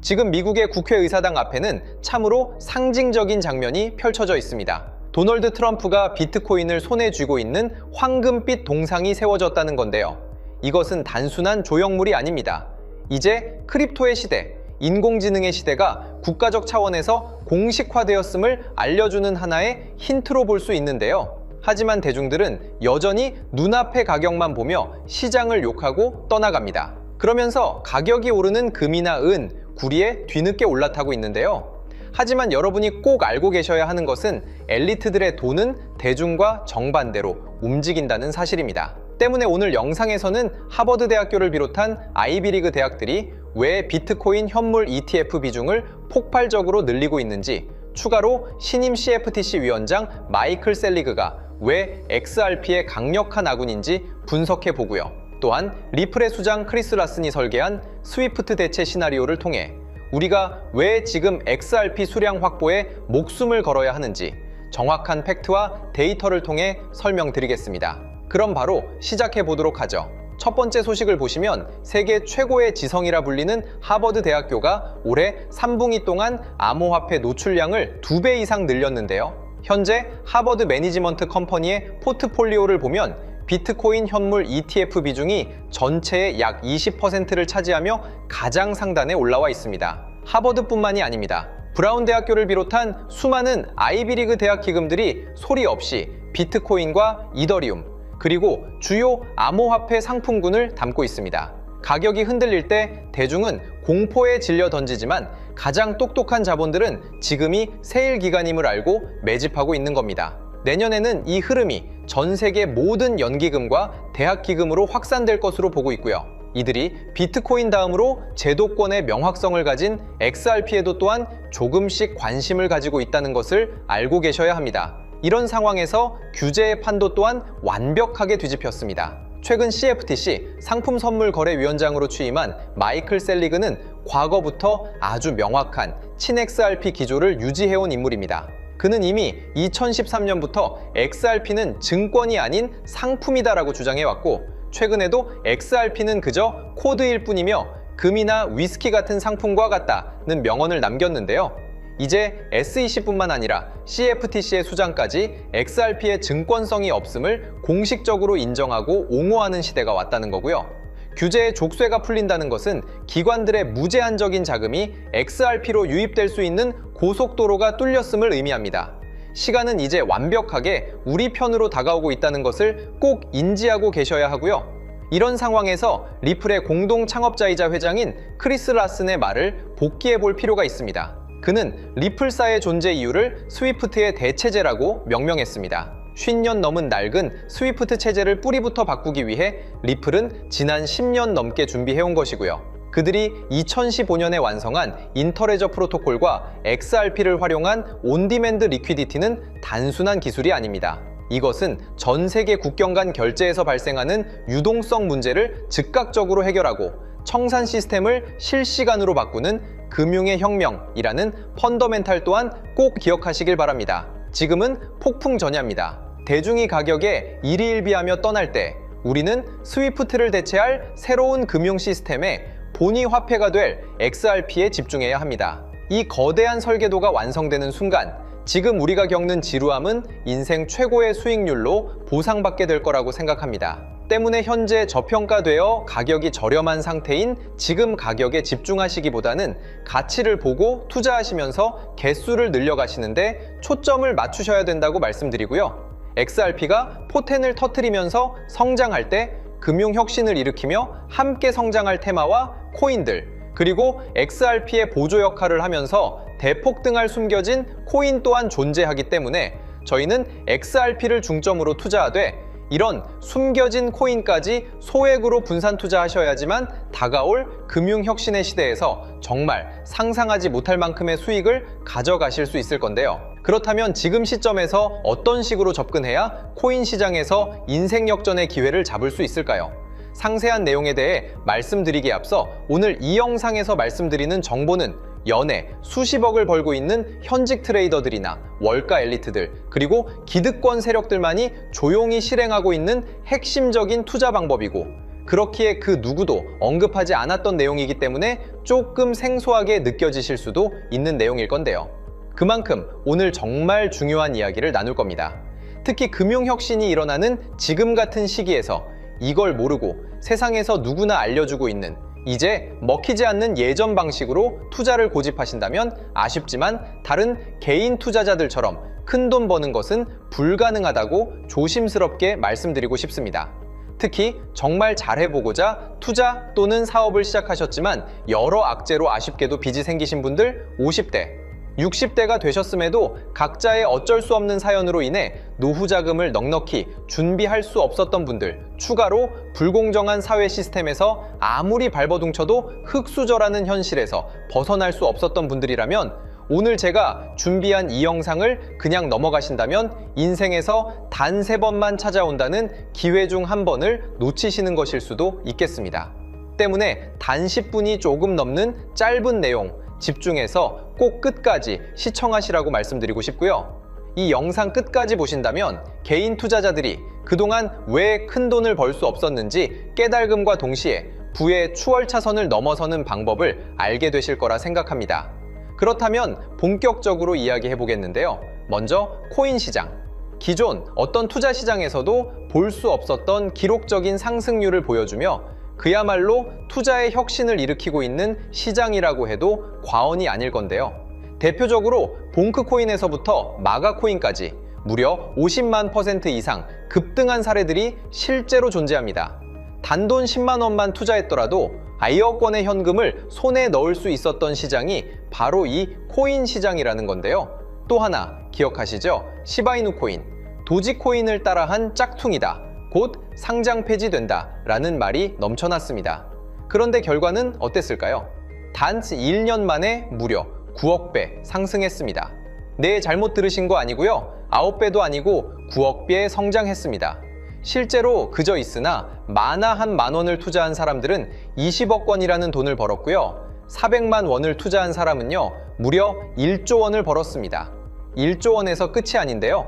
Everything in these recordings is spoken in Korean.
지금 미국의 국회의사당 앞에는 참으로 상징적인 장면이 펼쳐져 있습니다. 도널드 트럼프가 비트코인을 손에 쥐고 있는 황금빛 동상이 세워졌다는 건데요. 이것은 단순한 조형물이 아닙니다. 이제 크립토의 시대, 인공지능의 시대가 국가적 차원에서 공식화되었음을 알려주는 하나의 힌트로 볼 수 있는데요. 하지만 대중들은 여전히 눈앞의 가격만 보며 시장을 욕하고 떠나갑니다. 그러면서 가격이 오르는 금이나 은, 구리에 뒤늦게 올라타고 있는데요. 하지만 여러분이 꼭 알고 계셔야 하는 것은 엘리트들의 돈은 대중과 정반대로 움직인다는 사실입니다. 때문에 오늘 영상에서는 하버드 대학교를 비롯한 아이비리그 대학들이 왜 비트코인 현물 ETF 비중을 폭발적으로 늘리고 있는지, 추가로 신임 CFTC 위원장 마이클 셀리그가 왜 XRP의 강력한 아군인지 분석해 보고요. 또한 리플의 수장 크리스 라슨이 설계한 스위프트 대체 시나리오를 통해 우리가 왜 지금 XRP 수량 확보에 목숨을 걸어야 하는지 정확한 팩트와 데이터를 통해 설명드리겠습니다. 그럼 바로 시작해 보도록 하죠. 첫 번째 소식을 보시면 세계 최고의 지성이라 불리는 하버드 대학교가 올해 3분기 동안 암호화폐 노출량을 2배 이상 늘렸는데요. 현재 하버드 매니지먼트 컴퍼니의 포트폴리오를 보면 비트코인 현물 ETF 비중이 전체의 약 20%를 차지하며 가장 상단에 올라와 있습니다. 하버드뿐만이 아닙니다. 브라운 대학교를 비롯한 수많은 아이비리그 대학 기금들이 소리 없이 비트코인과 이더리움, 그리고 주요 암호화폐 상품군을 담고 있습니다. 가격이 흔들릴 때 대중은 공포에 질려 던지지만 가장 똑똑한 자본들은 지금이 세일 기간임을 알고 매집하고 있는 겁니다. 내년에는 이 흐름이 전 세계 모든 연기금과 대학기금으로 확산될 것으로 보고 있고요. 이들이 비트코인 다음으로 제도권의 명확성을 가진 XRP에도 또한 조금씩 관심을 가지고 있다는 것을 알고 계셔야 합니다. 이런 상황에서 규제의 판도 또한 완벽하게 뒤집혔습니다. 최근 CFTC 상품선물거래위원장으로 취임한 마이클 셀리그는 과거부터 아주 명확한 친XRP 기조를 유지해온 인물입니다. 그는 이미 2013년부터 XRP는 증권이 아닌 상품이다라고 주장해왔고, 최근에도 XRP는 그저 코드일 뿐이며 금이나 위스키 같은 상품과 같다는 명언을 남겼는데요. 이제 SEC뿐만 아니라 CFTC의 수장까지 XRP의 증권성이 없음을 공식적으로 인정하고 옹호하는 시대가 왔다는 거고요. 규제의 족쇄가 풀린다는 것은 기관들의 무제한적인 자금이 XRP로 유입될 수 있는 고속도로가 뚫렸음을 의미합니다. 시간은 이제 완벽하게 우리 편으로 다가오고 있다는 것을 꼭 인지하고 계셔야 하고요. 이런 상황에서 리플의 공동 창업자이자 회장인 크리스 라슨의 말을 복기해 볼 필요가 있습니다. 그는 리플사의 존재 이유를 스위프트의 대체제라고 명명했습니다. 50년 넘은 낡은 스위프트 체제를 뿌리부터 바꾸기 위해 리플은 지난 10년 넘게 준비해온 것이고요. 그들이 2015년에 완성한 인터레저 프로토콜과 XRP를 활용한 온디맨드 리퀴디티는 단순한 기술이 아닙니다. 이것은 전 세계 국경 간 결제에서 발생하는 유동성 문제를 즉각적으로 해결하고 청산 시스템을 실시간으로 바꾸는 금융의 혁명이라는 펀더멘탈 또한 꼭 기억하시길 바랍니다. 지금은 폭풍 전야입니다. 대중이 가격에 일희일비하며 떠날 때 우리는 스위프트를 대체할 새로운 금융 시스템에 본위 화폐가 될 XRP에 집중해야 합니다. 이 거대한 설계도가 완성되는 순간 지금 우리가 겪는 지루함은 인생 최고의 수익률로 보상받게 될 거라고 생각합니다. 때문에 현재 저평가되어 가격이 저렴한 상태인 지금 가격에 집중하시기보다는 가치를 보고 투자하시면서 개수를 늘려가시는데 초점을 맞추셔야 된다고 말씀드리고요. XRP가 포텐을 터뜨리면서 성장할 때 금융혁신을 일으키며 함께 성장할 테마와 코인들, 그리고 XRP의 보조 역할을 하면서 대폭등할 숨겨진 코인 또한 존재하기 때문에 저희는 XRP를 중점으로 투자하되 이런 숨겨진 코인까지 소액으로 분산 투자하셔야지만 다가올 금융혁신의 시대에서 정말 상상하지 못할 만큼의 수익을 가져가실 수 있을 건데요. 그렇다면 지금 시점에서 어떤 식으로 접근해야 코인 시장에서 인생 역전의 기회를 잡을 수 있을까요? 상세한 내용에 대해 말씀드리기에 앞서 오늘 이 영상에서 말씀드리는 정보는 연에 수십억을 벌고 있는 현직 트레이더들이나 월가 엘리트들, 그리고 기득권 세력들만이 조용히 실행하고 있는 핵심적인 투자 방법이고, 그렇기에 그 누구도 언급하지 않았던 내용이기 때문에 조금 생소하게 느껴지실 수도 있는 내용일 건데요. 그만큼 오늘 정말 중요한 이야기를 나눌 겁니다. 특히 금융혁신이 일어나는 지금 같은 시기에서 이걸 모르고 세상에서 누구나 알려주고 있는, 이제 먹히지 않는 예전 방식으로 투자를 고집하신다면 아쉽지만 다른 개인 투자자들처럼 큰돈 버는 것은 불가능하다고 조심스럽게 말씀드리고 싶습니다. 특히 정말 잘해보고자 투자 또는 사업을 시작하셨지만 여러 악재로 아쉽게도 빚이 생기신 분들 50대, 60대가 되셨음에도 각자의 어쩔 수 없는 사연으로 인해 노후 자금을 넉넉히 준비할 수 없었던 분들, 추가로 불공정한 사회 시스템에서 아무리 발버둥쳐도 흙수저라는 현실에서 벗어날 수 없었던 분들이라면 오늘 제가 준비한 이 영상을 그냥 넘어가신다면 인생에서 단 3번만 찾아온다는 기회 중 한 번을 놓치시는 것일 수도 있겠습니다. 때문에 단 10분이 조금 넘는 짧은 내용 집중해서 꼭 끝까지 시청하시라고 말씀드리고 싶고요. 이 영상 끝까지 보신다면 개인 투자자들이 그동안 왜 큰 돈을 벌 수 없었는지 깨달음과 동시에 부의 추월차선을 넘어서는 방법을 알게 되실 거라 생각합니다. 그렇다면 본격적으로 이야기해 보겠는데요. 먼저 코인 시장. 기존 어떤 투자 시장에서도 볼 수 없었던 기록적인 상승률을 보여주며 그야말로 투자의 혁신을 일으키고 있는 시장이라고 해도 과언이 아닐 건데요. 대표적으로 봉크코인에서부터 마가코인까지 무려 50만 % 이상 급등한 사례들이 실제로 존재합니다. 단돈 10만 원만 투자했더라도 1억 원의 현금을 손에 넣을 수 있었던 시장이 바로 이 코인 시장이라는 건데요. 또 하나 기억하시죠? 시바이누 코인, 도지코인을 따라한 짝퉁이다. 곧 상장 폐지된다 라는 말이 넘쳐났습니다. 그런데 결과는 어땠을까요? 단 1년 만에 무려 9억 배 상승했습니다. 네, 잘못 들으신 거 아니고요. 9배도 아니고 9억 배 성장했습니다. 실제로 그저 있으나 만화 한 만 원을 투자한 사람들은 20억 원이라는 돈을 벌었고요. 400만 원을 투자한 사람은요, 무려 1조 원을 벌었습니다. 1조 원에서 끝이 아닌데요.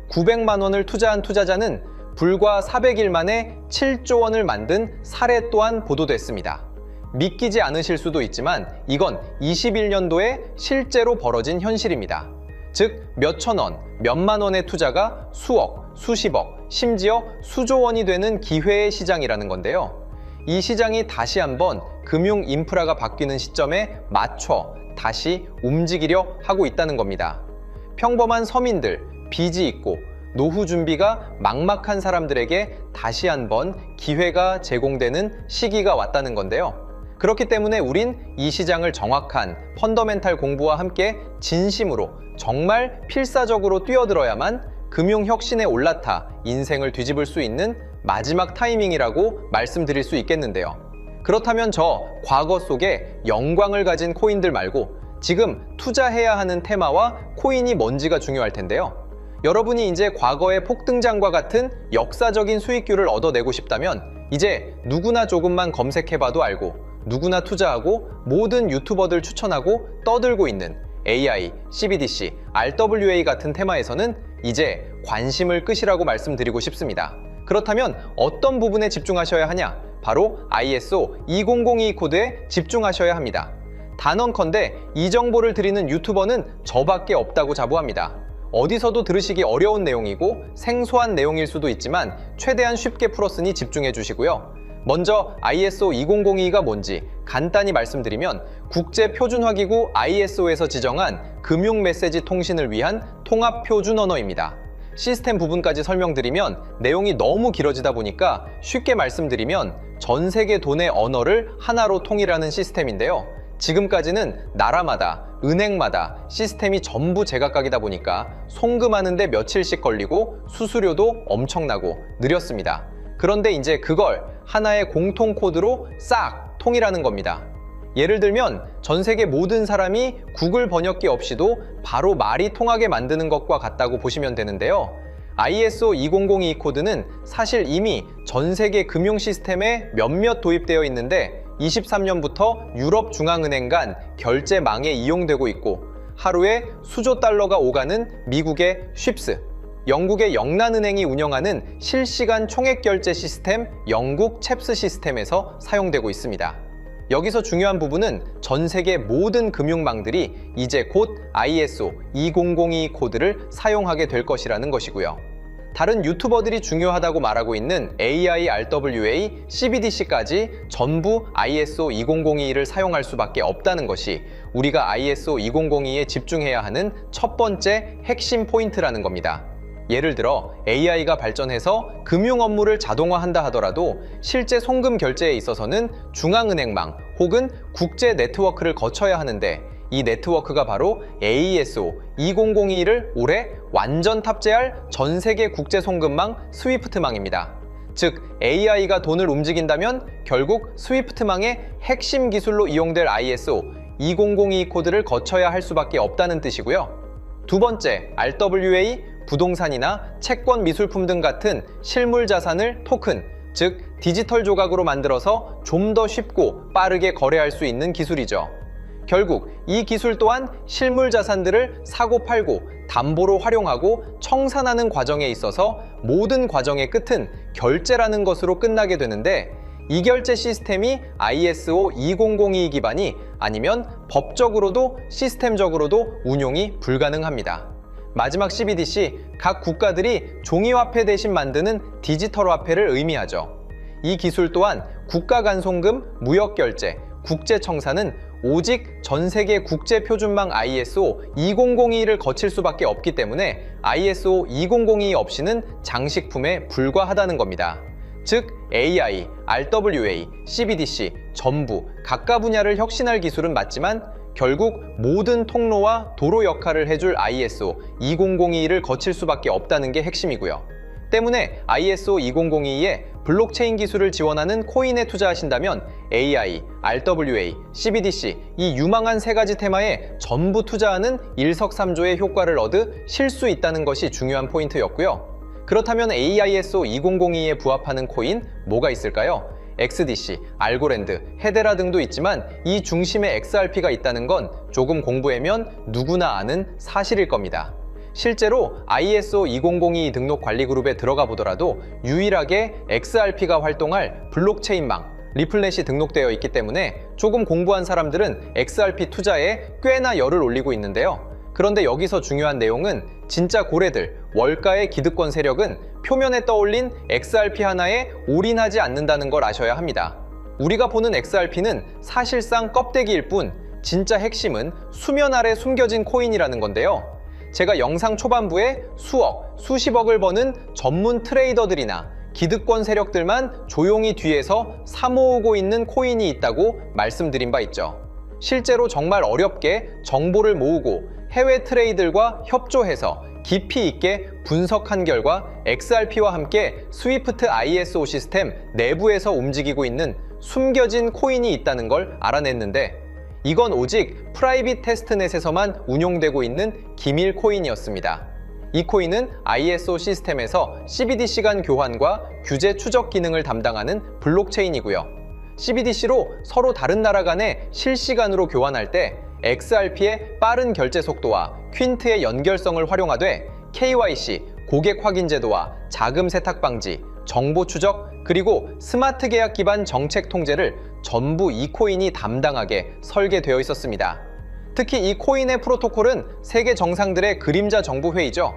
900만 원을 투자한 투자자는 불과 400일 만에 7조 원을 만든 사례 또한 보도됐습니다. 믿기지 않으실 수도 있지만 이건 21년도에 실제로 벌어진 현실입니다. 즉 몇천 원, 몇만 원의 투자가 수억, 수십억, 심지어 수조 원이 되는 기회의 시장이라는 건데요. 이 시장이 다시 한번 금융 인프라가 바뀌는 시점에 맞춰 다시 움직이려 하고 있다는 겁니다. 평범한 서민들, 빚이 있고 노후 준비가 막막한 사람들에게 다시 한번 기회가 제공되는 시기가 왔다는 건데요. 그렇기 때문에 우린 이 시장을 정확한 펀더멘탈 공부와 함께 진심으로 정말 필사적으로 뛰어들어야만 금융혁신에 올라타 인생을 뒤집을 수 있는 마지막 타이밍이라고 말씀드릴 수 있겠는데요. 그렇다면 저 과거 속에 영광을 가진 코인들 말고 지금 투자해야 하는 테마와 코인이 뭔지가 중요할 텐데요. 여러분이 이제 과거의 폭등장과 같은 역사적인 수익률을 얻어내고 싶다면 이제 누구나 조금만 검색해봐도 알고 누구나 투자하고 모든 유튜버들 추천하고 떠들고 있는 AI, CBDC, RWA 같은 테마에서는 이제 관심을 끄시라고 말씀드리고 싶습니다. 그렇다면 어떤 부분에 집중하셔야 하냐? 바로 ISO 2002 코드에 집중하셔야 합니다. 단언컨대 이 정보를 드리는 유튜버는 저밖에 없다고 자부합니다. 어디서도 들으시기 어려운 내용이고 생소한 내용일 수도 있지만 최대한 쉽게 풀었으니 집중해 주시고요. 먼저 ISO 2002가 뭔지 간단히 말씀드리면 국제표준화기구 ISO에서 지정한 금융 메시지 통신을 위한 통합표준 언어입니다. 시스템 부분까지 설명드리면 내용이 너무 길어지다 보니까 쉽게 말씀드리면 전 세계 돈의 언어를 하나로 통일하는 시스템인데요. 지금까지는 나라마다, 은행마다 시스템이 전부 제각각이다 보니까 송금하는데 며칠씩 걸리고 수수료도 엄청나고 느렸습니다. 그런데 이제 그걸 하나의 공통 코드로 싹 통일하는 겁니다. 예를 들면 전 세계 모든 사람이 구글 번역기 없이도 바로 말이 통하게 만드는 것과 같다고 보시면 되는데요. ISO 2002 코드는 사실 이미 전 세계 금융 시스템에 몇몇 도입되어 있는데 23년부터 유럽중앙은행 간 결제망에 이용되고 있고 하루에 수조 달러가 오가는 미국의 쉽스, 영국의 영란은행이 운영하는 실시간 총액결제 시스템 영국 챕스 시스템에서 사용되고 있습니다. 여기서 중요한 부분은 전 세계 모든 금융망들이 이제 곧 ISO 2002 코드를 사용하게 될 것이라는 것이고요. 다른 유튜버들이 중요하다고 말하고 있는 AI, RWA, CBDC까지 전부 ISO 2002를 사용할 수밖에 없다는 것이 우리가 ISO 2002에 집중해야 하는 첫 번째 핵심 포인트라는 겁니다. 예를 들어 AI가 발전해서 금융 업무를 자동화한다 하더라도 실제 송금 결제에 있어서는 중앙은행망 혹은 국제 네트워크를 거쳐야 하는데 이 네트워크가 바로 AESO 2002를 올해 완전 탑재할 전 세계 국제 송금망 스위프트망입니다. 즉 AI가 돈을 움직인다면 결국 스위프트망의 핵심 기술로 이용될 ISO 2002 코드를 거쳐야 할 수밖에 없다는 뜻이고요. 두 번째, RWA, 부동산이나 채권 미술품 등 같은 실물 자산을 토큰, 즉 디지털 조각으로 만들어서 좀 더 쉽고 빠르게 거래할 수 있는 기술이죠. 결국 이 기술 또한 실물 자산들을 사고팔고 담보로 활용하고 청산하는 과정에 있어서 모든 과정의 끝은 결제라는 것으로 끝나게 되는데 이 결제 시스템이 ISO 2002 기반이 아니면 법적으로도 시스템적으로도 운용이 불가능합니다. 마지막 CBDC, 각 국가들이 종이화폐 대신 만드는 디지털 화폐를 의미하죠. 이 기술 또한 국가 간 송금, 무역결제, 국제청산은 오직 전 세계 국제표준망 ISO 2002를 거칠 수밖에 없기 때문에 ISO 2002 없이는 장식품에 불과하다는 겁니다. 즉 AI, RWA, CBDC 전부 각각 분야를 혁신할 기술은 맞지만 결국 모든 통로와 도로 역할을 해줄 ISO 2002를 거칠 수밖에 없다는 게 핵심이고요. 때문에 ISO 2002에 블록체인 기술을 지원하는 코인에 투자하신다면 AI, RWA, CBDC 이 유망한 세 가지 테마에 전부 투자하는 일석삼조의 효과를 얻으실 수 있다는 것이 중요한 포인트였고요. 그렇다면 AISO 2002에 부합하는 코인 뭐가 있을까요? XDC, 알고랜드, 헤데라 등도 있지만 이 중심에 XRP가 있다는 건 조금 공부하면 누구나 아는 사실일 겁니다. 실제로 ISO 2002 등록 관리 그룹에 들어가 보더라도 유일하게 XRP가 활동할 블록체인망, 리플넷이 등록되어 있기 때문에 조금 공부한 사람들은 XRP 투자에 꽤나 열을 올리고 있는데요. 그런데 여기서 중요한 내용은 진짜 고래들, 월가의 기득권 세력은 표면에 떠올린 XRP 하나에 올인하지 않는다는 걸 아셔야 합니다. 우리가 보는 XRP는 사실상 껍데기일 뿐 진짜 핵심은 수면 아래 숨겨진 코인이라는 건데요. 제가 영상 초반부에 수억, 수십억을 버는 전문 트레이더들이나 기득권 세력들만 조용히 뒤에서 사모으고 있는 코인이 있다고 말씀드린 바 있죠. 실제로 정말 어렵게 정보를 모으고 해외 트레이들과 협조해서 깊이 있게 분석한 결과 XRP와 함께 스위프트 ISO 시스템 내부에서 움직이고 있는 숨겨진 코인이 있다는 걸 알아냈는데 이건 오직 프라이빗 테스트넷에서만 운용되고 있는 기밀 코인이었습니다. 이 코인은 ISO 시스템에서 CBDC 간 교환과 규제 추적 기능을 담당하는 블록체인이고요. CBDC로 서로 다른 나라 간에 실시간으로 교환할 때 XRP의 빠른 결제 속도와 퀸트의 연결성을 활용하되 KYC, 고객 확인 제도와 자금 세탁 방지, 정보 추적, 그리고 스마트 계약 기반 정책 통제를 전부 이 코인이 담당하게 설계되어 있었습니다. 특히 이 코인의 프로토콜은 세계 정상들의 그림자 정부 회의죠.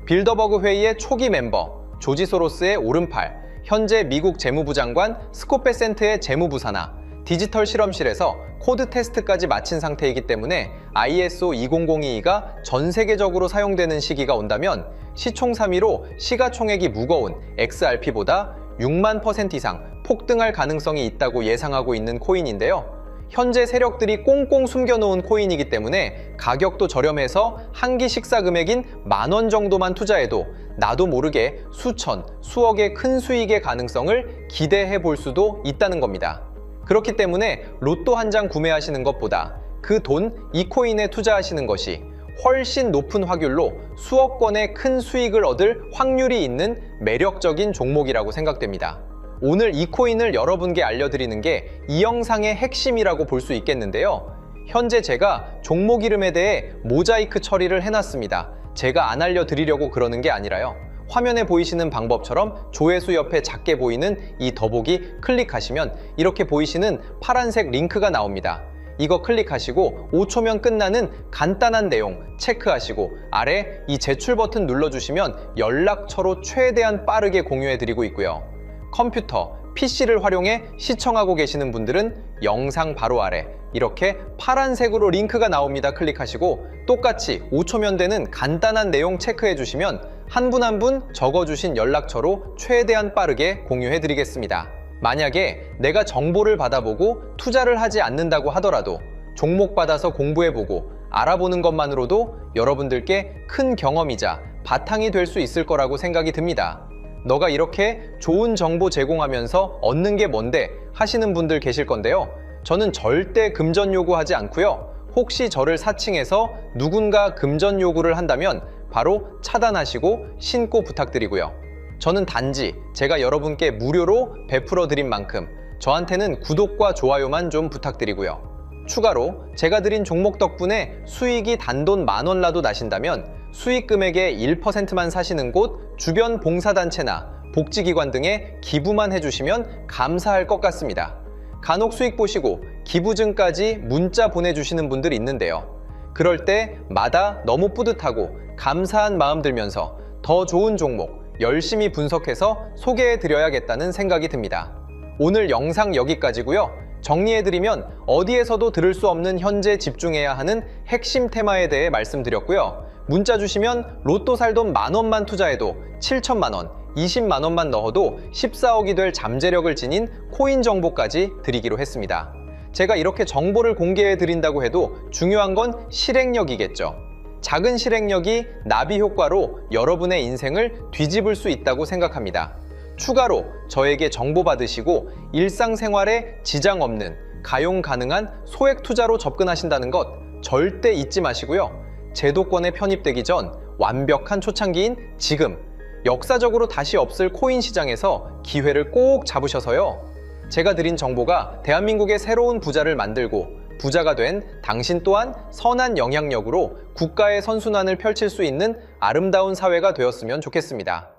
빌더버그 회의의 초기 멤버, 조지 소로스의 오른팔, 현재 미국 재무부 장관 스콧 베센트의 재무부 산하, 디지털 실험실에서 코드 테스트까지 마친 상태이기 때문에 ISO 2002가 전 세계적으로 사용되는 시기가 온다면 시총삼위로 시가총액이 무거운 XRP보다 6만% 이상 폭등할 가능성이 있다고 예상하고 있는 코인인데요. 현재 세력들이 꽁꽁 숨겨놓은 코인이기 때문에 가격도 저렴해서 한 끼 식사 금액인 10,000원 정도만 투자해도 나도 모르게 수천, 수억의 큰 수익의 가능성을 기대해 볼 수도 있다는 겁니다. 그렇기 때문에 로또 한 장 구매하시는 것보다 그 돈 이 코인에 투자하시는 것이 훨씬 높은 확률로 수억 건의 큰 수익을 얻을 확률이 있는 매력적인 종목이라고 생각됩니다. 오늘 이 코인을 여러분께 알려드리는 게 이 영상의 핵심이라고 볼 수 있겠는데요. 현재 제가 종목 이름에 대해 모자이크 처리를 해놨습니다. 제가 안 알려드리려고 그러는 게 아니라요. 화면에 보이시는 방법처럼 조회수 옆에 작게 보이는 이 더보기 클릭하시면 이렇게 보이시는 파란색 링크가 나옵니다. 이거 클릭하시고 5초면 끝나는 간단한 내용 체크하시고 아래 이 제출 버튼 눌러주시면 연락처로 최대한 빠르게 공유해드리고 있고요. 컴퓨터, PC를 활용해 시청하고 계시는 분들은 영상 바로 아래 이렇게 파란색으로 링크가 나옵니다. 클릭하시고 똑같이 5초면 되는 간단한 내용 체크해 주시면 한 분 한 분 적어주신 연락처로 최대한 빠르게 공유해 드리겠습니다. 만약에 내가 정보를 받아보고 투자를 하지 않는다고 하더라도 종목 받아서 공부해보고 알아보는 것만으로도 여러분들께 큰 경험이자 바탕이 될 수 있을 거라고 생각이 듭니다. 너가 이렇게 좋은 정보 제공하면서 얻는 게 뭔데 하시는 분들 계실 건데요. 저는 절대 금전 요구하지 않고요. 혹시 저를 사칭해서 누군가 금전 요구를 한다면 바로 차단하시고 신고 부탁드리고요. 저는 단지 제가 여러분께 무료로 베풀어 드린 만큼 저한테는 구독과 좋아요만 좀 부탁드리고요. 추가로 제가 드린 종목 덕분에 수익이 단돈 10,000원라도 나신다면 수익 금액의 1%만 사시는 곳 주변 봉사단체나 복지기관 등에 기부만 해주시면 감사할 것 같습니다. 간혹 수익 보시고 기부증까지 문자 보내주시는 분들이 있는데요. 그럴 때마다 너무 뿌듯하고 감사한 마음 들면서 더 좋은 종목 열심히 분석해서 소개해드려야겠다는 생각이 듭니다. 오늘 영상 여기까지고요. 정리해드리면 어디에서도 들을 수 없는 현재 집중해야 하는 핵심 테마에 대해 말씀드렸고요. 문자 주시면 로또 살 돈 10,000원만 투자해도 7천만 원, 20만 원만 넣어도 14억이 될 잠재력을 지닌 코인 정보까지 드리기로 했습니다. 제가 이렇게 정보를 공개해 드린다고 해도 중요한 건 실행력이겠죠. 작은 실행력이 나비 효과로 여러분의 인생을 뒤집을 수 있다고 생각합니다. 추가로 저에게 정보 받으시고 일상생활에 지장 없는 가용 가능한 소액 투자로 접근하신다는 것 절대 잊지 마시고요. 제도권에 편입되기 전 완벽한 초창기인 지금 역사적으로 다시 없을 코인 시장에서 기회를 꼭 잡으셔서요. 제가 드린 정보가 대한민국의 새로운 부자를 만들고 부자가 된 당신 또한 선한 영향력으로 국가의 선순환을 펼칠 수 있는 아름다운 사회가 되었으면 좋겠습니다.